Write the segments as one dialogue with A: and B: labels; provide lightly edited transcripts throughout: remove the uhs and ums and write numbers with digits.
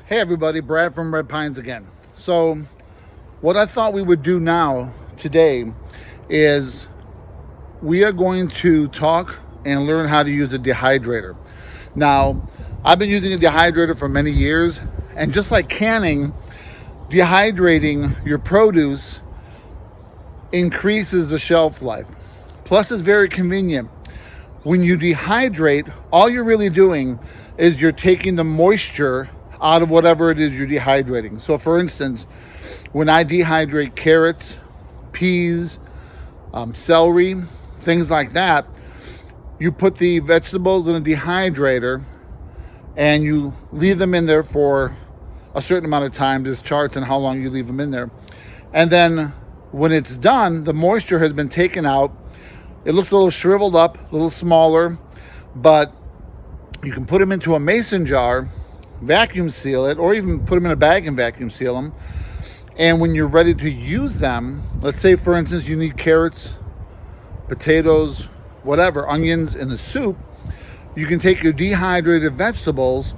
A: Hey everybody, Brad from Red Pines again. So what I thought we would do now today is we are going to talk and learn how to use a dehydrator. Now, I've been using a dehydrator for many years, and just like canning, dehydrating your produce increases the shelf life. Plus, it's very convenient. When you dehydrate, all you're really doing is you're taking the moisture out of whatever it is you're dehydrating. So for instance, when I dehydrate carrots, peas, celery, things like that, you put the vegetables in a dehydrator and you leave them in there for a certain amount of time. There's charts on how long you leave them in there. And then when it's done, the moisture has been taken out. It looks a little shriveled up, a little smaller, but you can put them into a mason jar, vacuum seal it, or even put them in a bag and vacuum seal them. And when you're ready to use them, let's say for instance you need carrots, potatoes, whatever, onions in the soup, you can take your dehydrated vegetables,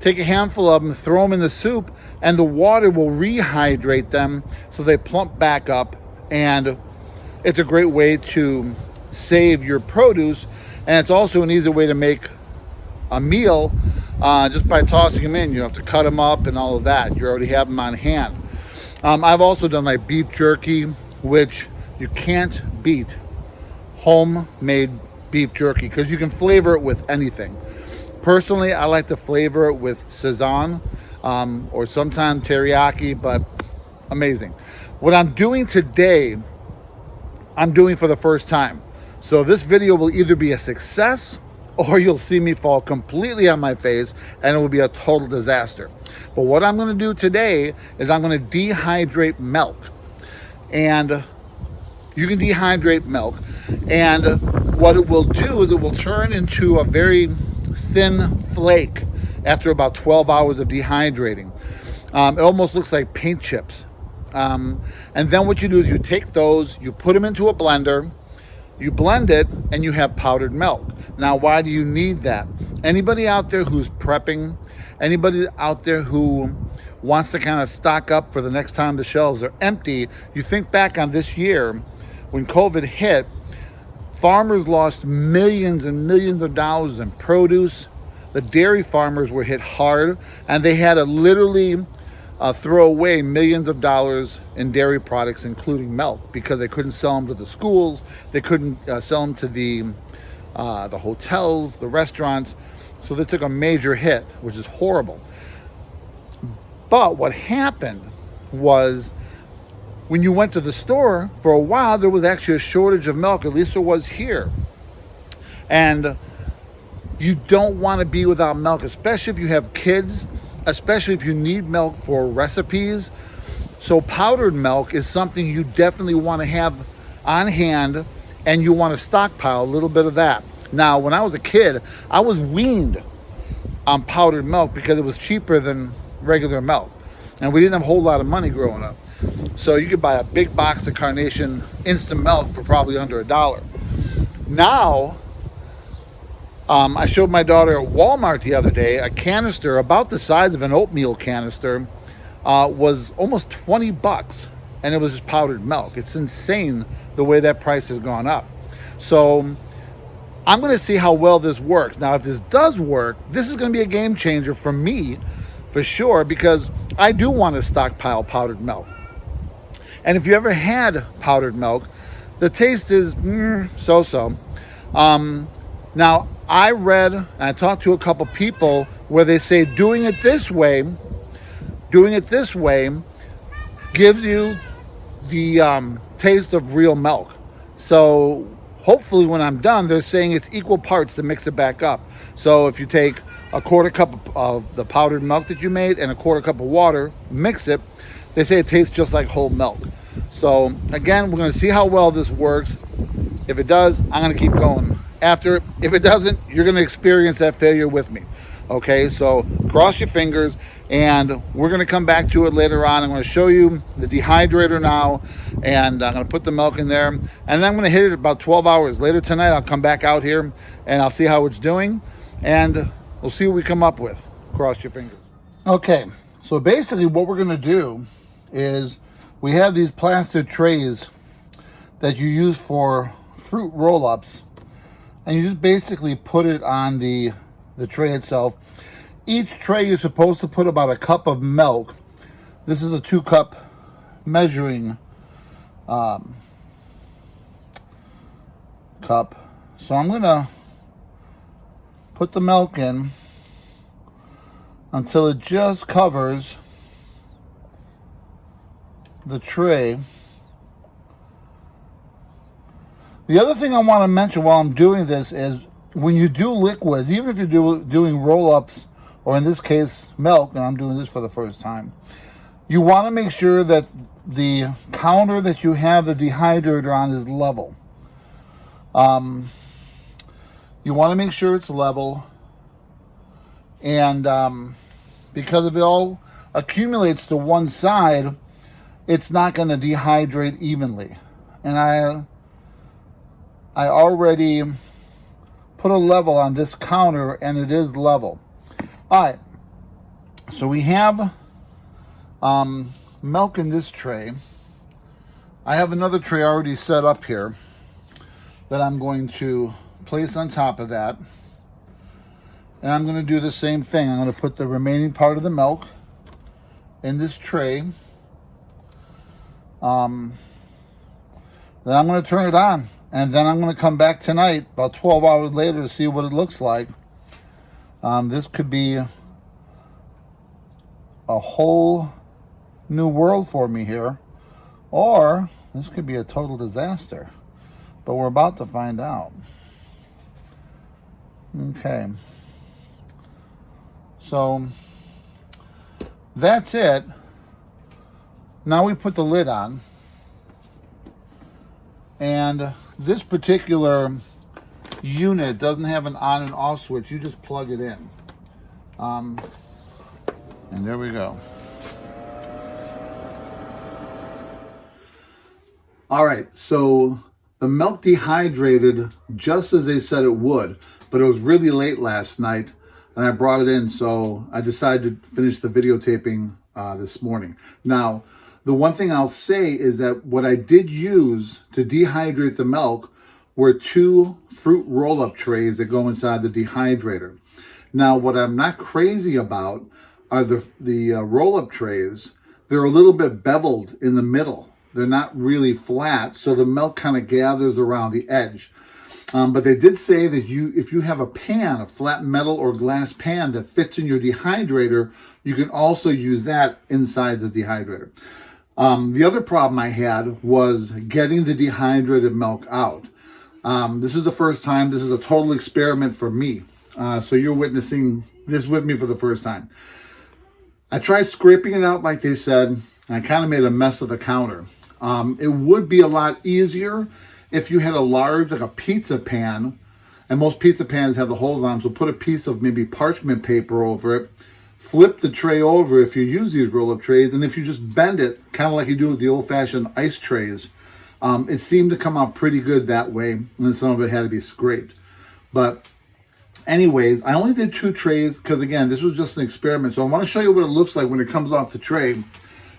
A: take a handful of them, throw them in the soup, and the water will rehydrate them so they plump back up. And it's a great way to save your produce, and it's also an easy way to make a meal just by tossing them in. You don't have to cut them up and all of that. You already have them on hand. I've also done like beef jerky, which you can't beat homemade beef jerky because you can flavor it with anything. Personally, I like to flavor it with Szechuan or sometimes teriyaki, but amazing. What I'm doing today, I'm doing for the first time. So this video will either be a success or you'll see me fall completely on my face and it will be a total disaster. But what I'm going to do today is I'm going to dehydrate milk. And you can dehydrate milk, and what it will do is it will turn into a very thin flake after about 12 hours of dehydrating. It almost looks like paint chips. And then what you do is you take those, you put them into a blender, you blend it, and you have powdered milk. Now, why do you need that? Anybody out there who's prepping, anybody out there who wants to kind of stock up for the next time the shelves are empty, you think back on this year when COVID hit, farmers lost millions and millions of dollars in produce. The dairy farmers were hit hard, and they had to literally throw away millions of dollars in dairy products, including milk, because they couldn't sell them to the schools, they couldn't sell them to the hotels, the restaurants. So they took a major hit, which is horrible. But what happened was when you went to the store, for a while, there was actually a shortage of milk, at least there was here. And you don't want to be without milk, especially if you have kids, especially if you need milk for recipes. So powdered milk is something you definitely want to have on hand, and you want to stockpile a little bit of that. Now, when I was a kid, I was weaned on powdered milk because it was cheaper than regular milk. And we didn't have a whole lot of money growing up. So you could buy a big box of Carnation instant milk for probably under $1. Now, I showed my daughter at Walmart the other day, a canister about the size of an oatmeal canister was almost $20, and it was just powdered milk. It's insane the way that price has gone up. So I'm going to see how well this works. Now, if this does work, this is going to be a game changer for me, for sure, because I do want to stockpile powdered milk. And if you ever had powdered milk, the taste is so-so. Now, I read and I talked to a couple people where they say doing it this way gives you the taste of real milk. So hopefully when I'm done, they're saying it's equal parts to mix it back up. So if you take a quarter cup of the powdered milk that you made and a quarter cup of water, mix it, they say it tastes just like whole milk. So again, we're going to see how well this works. If it does, I'm going to keep going after it. If it doesn't, you're going to experience that failure with me. Okay, so cross your fingers, and we're going to come back to it later on. I'm going to show you the dehydrator now, and I'm going to put the milk in there, and then I'm going to hit it about 12 hours later tonight. I'll come back out here and I'll see how it's doing, and we'll see what we come up with. Cross your fingers. Okay, so basically what we're going to do is we have these plastic trays that you use for fruit roll-ups, and you just basically put it on the tray itself. Each tray you're supposed to put about a cup of milk. This is a 2-cup measuring cup. So I'm going to put the milk in until it just covers the tray. The other thing I want to mention while I'm doing this is when you do liquids, even if you're doing roll-ups, or in this case milk, and I'm doing this for the first time, you want to make sure that the counter that you have the dehydrator on is level. You want to make sure it's level, and because if it all accumulates to one side, it's not going to dehydrate evenly. And I already put a level on this counter, and it is level. All right, so we have milk in this tray. I have another tray already set up here that I'm going to place on top of that. And I'm going to do the same thing. I'm going to put the remaining part of the milk in this tray. Then I'm going to turn it on. And then I'm going to come back tonight, about 12 hours later, to see what it looks like. This could be a whole new world for me here. Or this could be a total disaster. But we're about to find out. Okay. So that's it. Now we put the lid on. And this particular unit doesn't have an on and off switch. You just plug it in. And there we go. All right, so the milk dehydrated just as they said it would, but it was really late last night and I brought it in, so I decided to finish the videotaping this morning. Now, the one thing I'll say is that what I did use to dehydrate the milk were 2 fruit roll-up trays that go inside the dehydrator. Now, what I'm not crazy about are the roll-up trays. They're a little bit beveled in the middle. They're not really flat, so the milk kind of gathers around the edge. But they did say that if you have a pan, a flat metal or glass pan that fits in your dehydrator, you can also use that inside the dehydrator. The other problem I had was getting the dehydrated milk out. This is the first time. This is a total experiment for me. So you're witnessing this with me for the first time. I tried scraping it out like they said, and I kind of made a mess of the counter. It would be a lot easier if you had a large, like a pizza pan, and most pizza pans have the holes on them, so put a piece of maybe parchment paper over it, flip the tray over if you use these roll-up trays, and if you just bend it, kind of like you do with the old-fashioned ice trays, it seemed to come out pretty good that way, and then some of it had to be scraped. But anyways, I only did 2 trays because, again, this was just an experiment, so I want to show you what it looks like when it comes off the tray.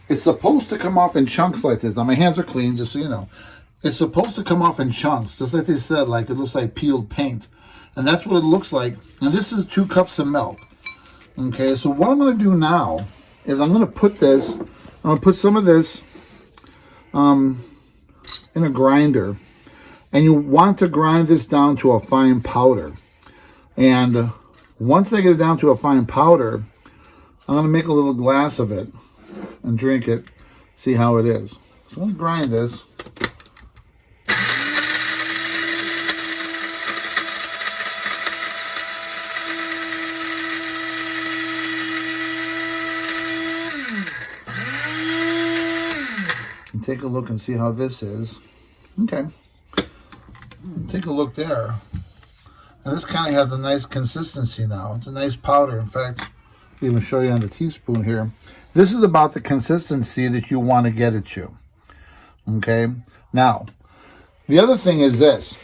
A: It's supposed to come off in chunks like this. Now, my hands are clean, just so you know. It's supposed to come off in chunks, just like they said, like it looks like peeled paint. And that's what it looks like. And this is 2 cups of milk. Okay, so what I'm going to do now is I'm going to put this, I'm going to put some of this in a grinder. And you want to grind this down to a fine powder. And once I get it down to a fine powder, I'm going to make a little glass of it and drink it, see how it is. So I'm going to grind this. And take a look and see how this is. Okay. Take a look there. And this kind of has a nice consistency now. It's a nice powder. In fact, I'll even show you on the teaspoon here. This is about the consistency that you want to get it to. Okay. Now, the other thing is this.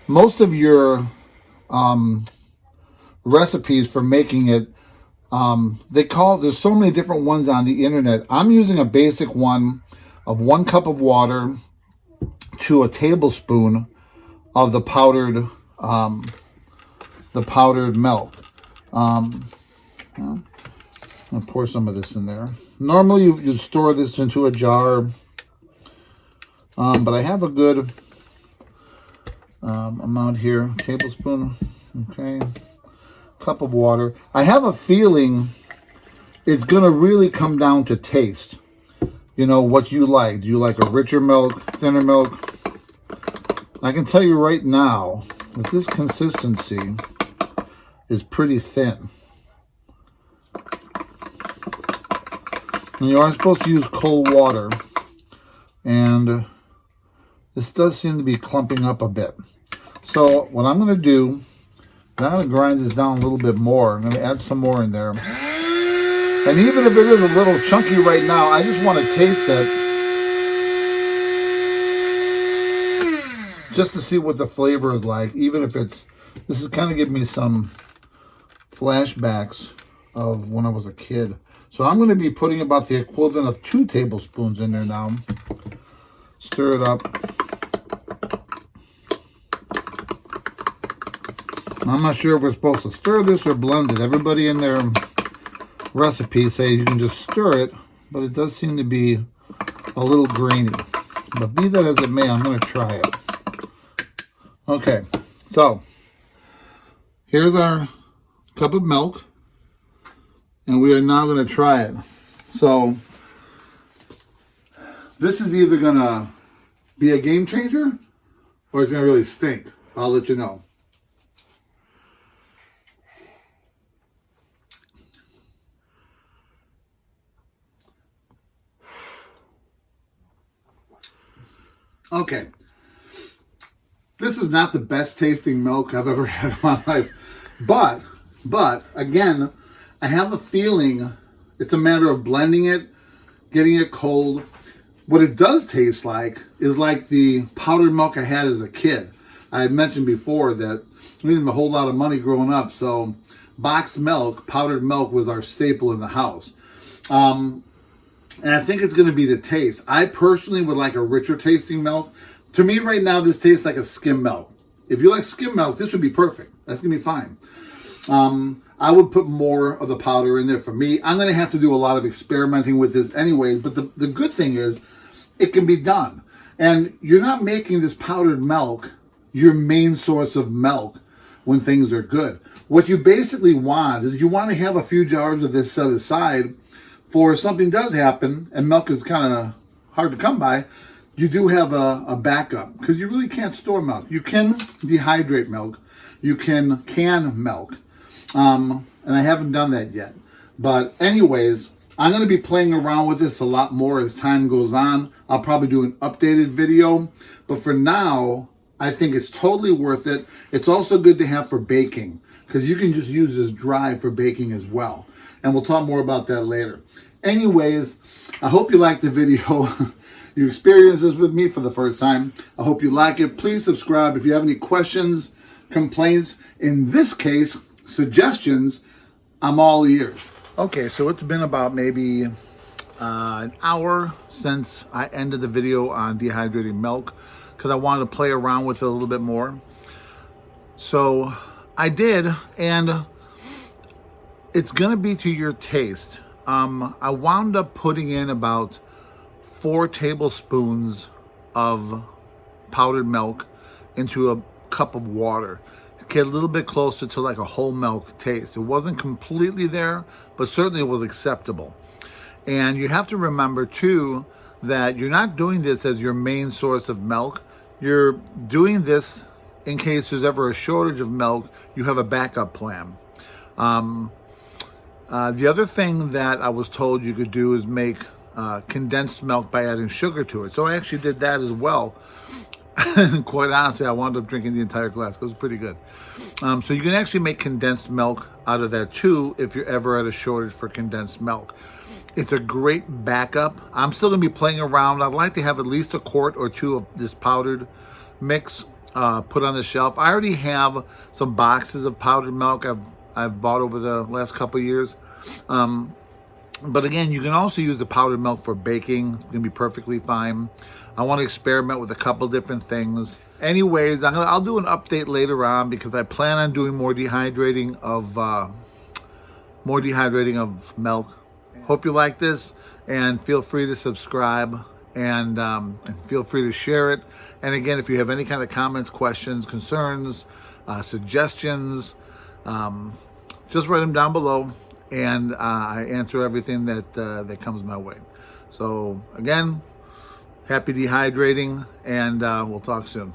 A: Most of your recipes for making it There's so many different ones on the internet. I'm using a basic one of 1 cup of water to a tablespoon of the powdered milk. I'll pour some of this in there. Normally you store this into a jar, but I have a good amount here. Tablespoon, okay. Cup of water. I have a feeling it's gonna really come down to taste. You know, what you like. Do you like a richer milk, thinner milk? I can tell you right now that this consistency is pretty thin. And you are supposed to use cold water. And this does seem to be clumping up a bit. So what I'm going to do, I'm going to grind this down a little bit more. I'm going to add some more in there. And even if it is a little chunky right now, I just want to taste it, just to see what the flavor is like. Even if this is kind of giving me some flashbacks of when I was a kid. So I'm going to be putting about the equivalent of 2 tablespoons in there now. Stir it up. I'm not sure if we're supposed to stir this or blend it. Everybody in their recipe say you can just stir it, but it does seem to be a little grainy. But be that as it may, I'm going to try it. Okay, so here's our cup of milk, and we are now going to try it. So this is either going to be a game changer or it's going to really stink. I'll let you know. Okay, this is not the best tasting milk I've ever had in my life, but again, I have a feeling it's a matter of blending it, getting it cold. What it does taste like is like the powdered milk I had as a kid. I had mentioned before that we didn't have a whole lot of money growing up, so boxed milk, powdered milk was our staple in the house. And I think it's going to be the taste. I personally would like a richer tasting milk. To me right now, this tastes like a skim milk. If you like skim milk, this would be perfect. That's going to be fine. I would put more of the powder in there for me. I'm going to have to do a lot of experimenting with this anyway, but the good thing is it can be done. And you're not making this powdered milk your main source of milk when things are good. What you basically want is you want to have a few jars of this set aside for if something does happen, and milk is kind of hard to come by, you do have a backup, because you really can't store milk. You can dehydrate milk. You can milk. And I haven't done that yet. But anyways, I'm going to be playing around with this a lot more as time goes on. I'll probably do an updated video. But for now, I think it's totally worth it. It's also good to have for baking, because you can just use this dry for baking as well. And we'll talk more about that later. Anyways, I hope you liked the video. You experienced this with me for the first time. I hope you like it. Please subscribe. If you have any questions, complaints, in this case, suggestions, I'm all ears. Okay, so it's been about maybe an hour since I ended the video on dehydrating milk, because I wanted to play around with it a little bit more. So I did, and it's going to be to your taste. I wound up putting in about 4 tablespoons of powdered milk into a cup of water. Get a little bit closer to like a whole milk taste. It wasn't completely there, but certainly it was acceptable. And you have to remember too that you're not doing this as your main source of milk. You're doing this in case there's ever a shortage of milk. You have a backup plan. The other thing that I was told you could do is make condensed milk by adding sugar to it. So I actually did that as well. And quite honestly, I wound up drinking the entire glass. It was pretty good. So you can actually make condensed milk out of that too if you're ever at a shortage for condensed milk. It's a great backup. I'm still going to be playing around. I'd like to have at least a quart or 2 of this powdered mix put on the shelf. I already have some boxes of powdered milk I've bought over the last couple of years. But again, you can also use the powdered milk for baking. It's gonna be perfectly fine. I want to experiment with a couple different things. Anyways, I'll do an update later on because I plan on doing more dehydrating of milk. Hope you like this, and feel free to subscribe, and feel free to share it. And again, if you have any kind of comments, questions, concerns, suggestions, just write them down below, and I answer everything that comes my way. So again, happy dehydrating, and we'll talk soon.